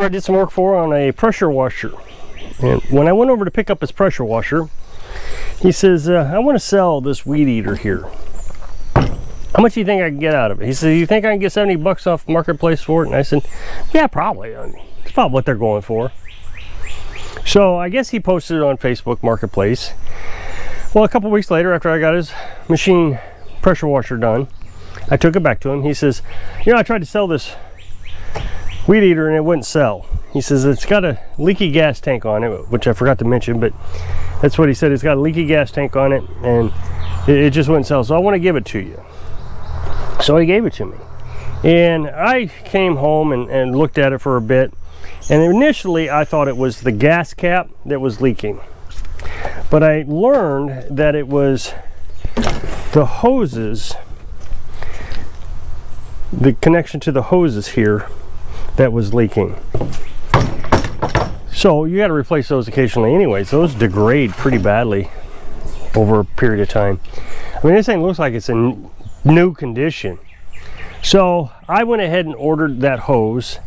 I did some work for on a pressure washer. And when I went over to pick up his pressure washer, he says, I want to sell this weed eater here. How much do you think I can get out of it? He said, you think I can get 70 bucks off Marketplace for it? And I said, yeah, probably. I mean, it's probably what they're going for. So I guess he posted it on Facebook Marketplace. Well, a couple weeks later, after I got his machine pressure washer done, I took it back to him. He says, you know, I tried to sell this weed eater and it wouldn't sell. He says it's got a leaky gas tank on it, which I forgot to mention, but that's what he said. It's got a leaky gas tank on it and it just wouldn't sell. So I want to give it to you. So he gave it to me. And I came home and looked at it for a bit. And initially I thought it was the gas cap that was leaking. But I learned that it was the hoses, the connection to the hoses here that was leaking. So you got to replace those occasionally anyways. Those degrade pretty badly over a period of time. I mean, this thing looks like it's in new condition. So I went ahead and ordered that hose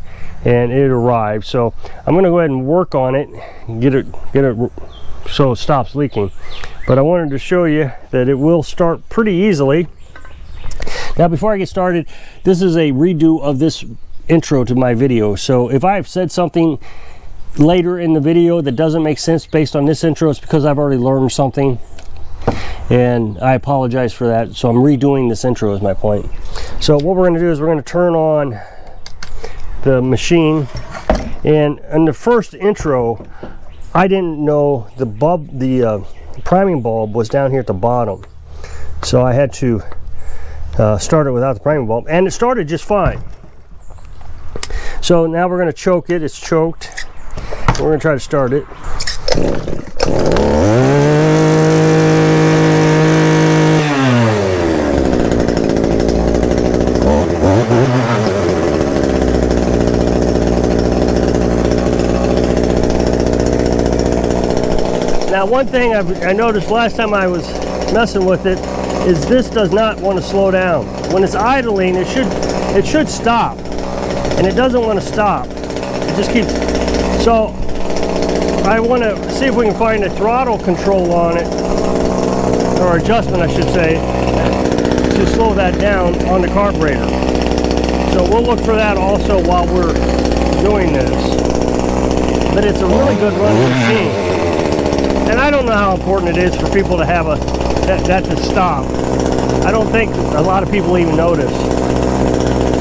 and it arrived. So I'm going to go ahead and work on it and get it so it stops leaking. But I wanted to show you that it will start pretty easily. Now before I get started, this is a redo of this intro to my video. So if I've said something later in the video that doesn't make sense based on this intro, it's because I've already learned something. And I apologize for that. So I'm redoing this intro is my point. So what we're going to do is we're going to turn on the machine. And in the first intro, I didn't know the bulb, the priming bulb was down here at the bottom. So I had to start it without the priming bulb. And it started just fine. So now we're going to choke it. It's choked. We're going to try to start it. Now one thing I noticed last time I was messing with it is this does not want to slow down. When it's idling, it should stop, and it doesn't want to stop. It just keeps. So I want to see if we can find a throttle control on it, or adjustment I should say, to slow that down on the carburetor. So we'll look for that also while we're doing this. But it's a really good running machine. And I don't know how important it is for people to have that to stop. I don't think a lot of people even notice.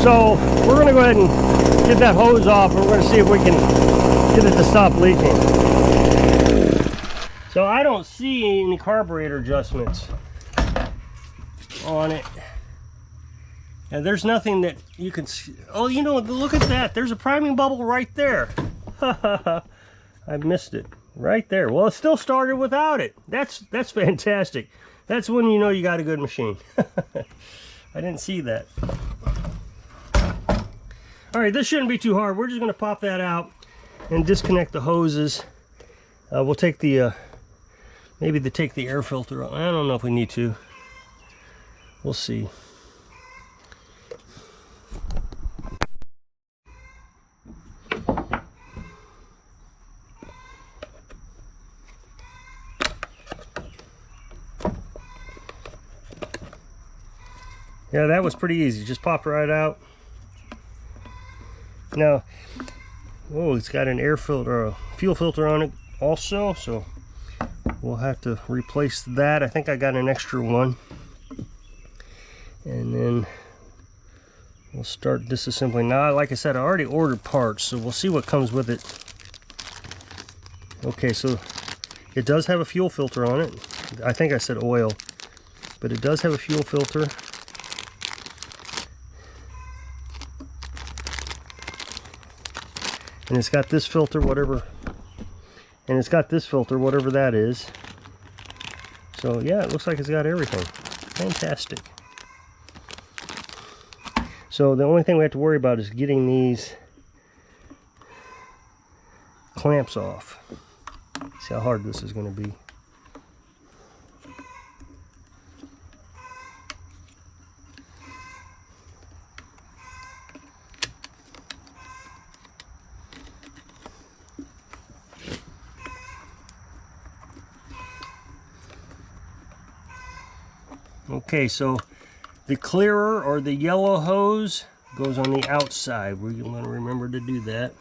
So we're going to go ahead and get that hose off, and we're going to see if we can get it to stop leaking. So I don't see any carburetor adjustments on it. And there's nothing that you can see. Oh, you know, look at that. There's a priming bubble right there. I missed it. Right there. Well, it still started without it. That's fantastic. That's when you know you got a good machine. I didn't see that. All right, this shouldn't be too hard. We're just going to pop that out and disconnect the hoses. We'll take the maybe take the air filter out. I don't know if we need to. We'll see. Yeah, that was pretty easy. Just popped right out. Now, oh, it's got an air filter, a fuel filter on it also, so we'll have to replace that. I think I got an extra one. And then we'll start disassembling. Now, like I said, I already ordered parts, so we'll see what comes with it. Okay, so it does have a fuel filter on it. I think I said oil, but it does have a fuel filter. And it's got this filter, whatever, and it's got this filter, whatever that is. So yeah, it looks like it's got everything. Fantastic. So the only thing we have to worry about is getting these clamps off. See how hard this is going to be. Okay, so the clearer or the yellow hose goes on the outside. We're going to remember to do that.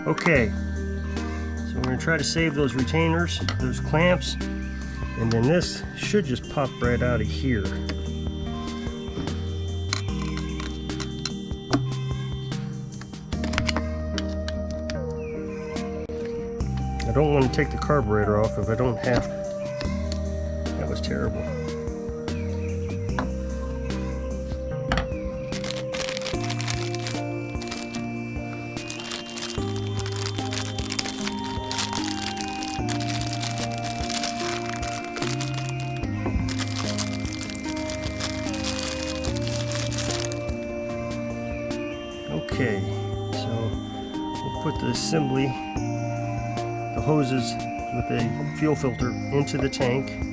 Okay, so we're going to try to save those retainers, those clamps, and then this should just pop right out of here. I don't want to take the carburetor off if I don't have to. That was terrible. Okay, so we'll put the assembly, the hoses with the fuel filter into the tank.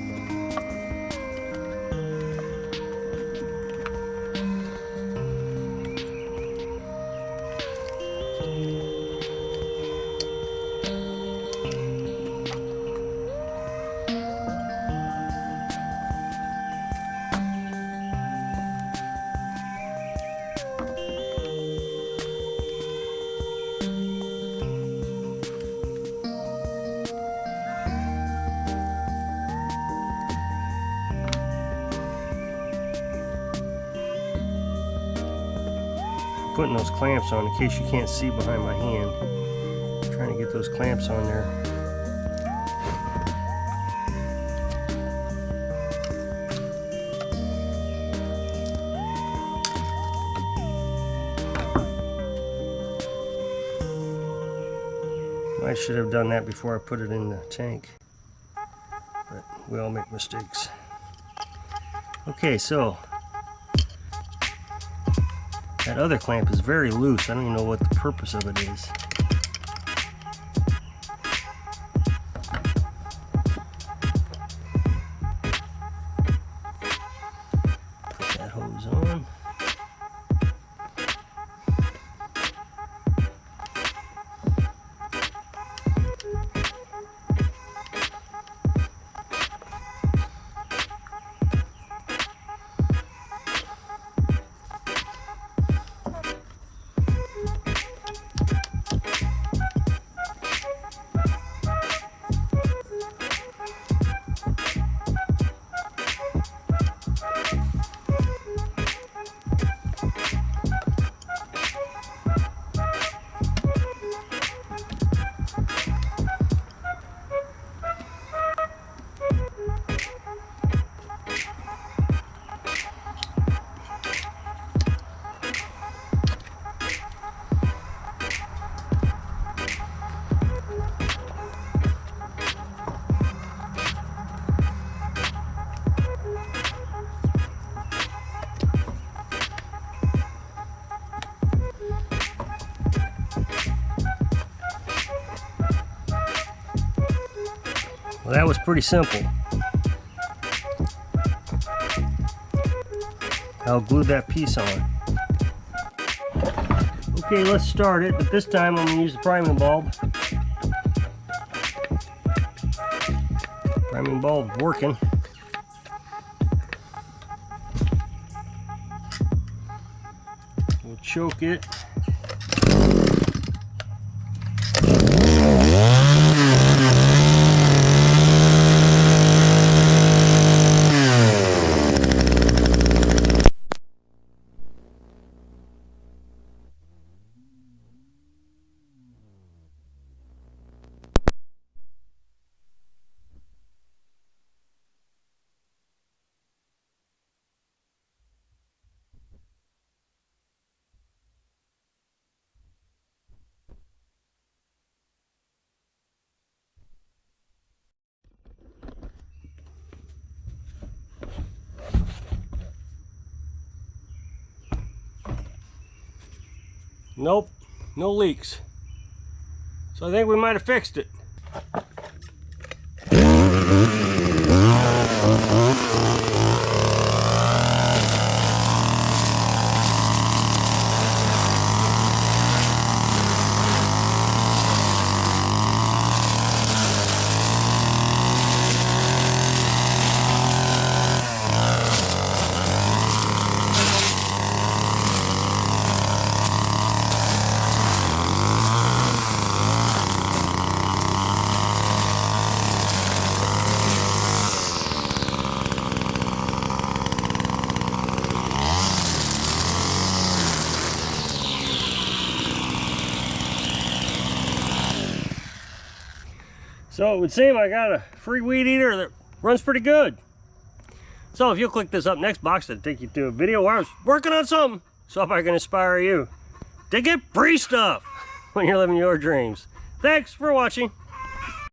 Putting those clamps on in case you can't see behind my hand. I'm trying to get those clamps on there. I should have done that before I put it in the tank, but we all make mistakes. Okay, so that other clamp is very loose. I don't even know what the purpose of it is. Put that hose on. Well, that was pretty simple. I'll glue that piece on. Okay, let's start it, but this time I'm going to use the priming bulb. Priming bulb working. We'll choke it. Nope, no leaks. So I think we might have fixed it. So it would seem I got a free weed eater that runs pretty good. So if you'll click this up next box, it'll take you to a video where I was working on something. So if I can inspire you to get free stuff when you're living your dreams. Thanks for watching.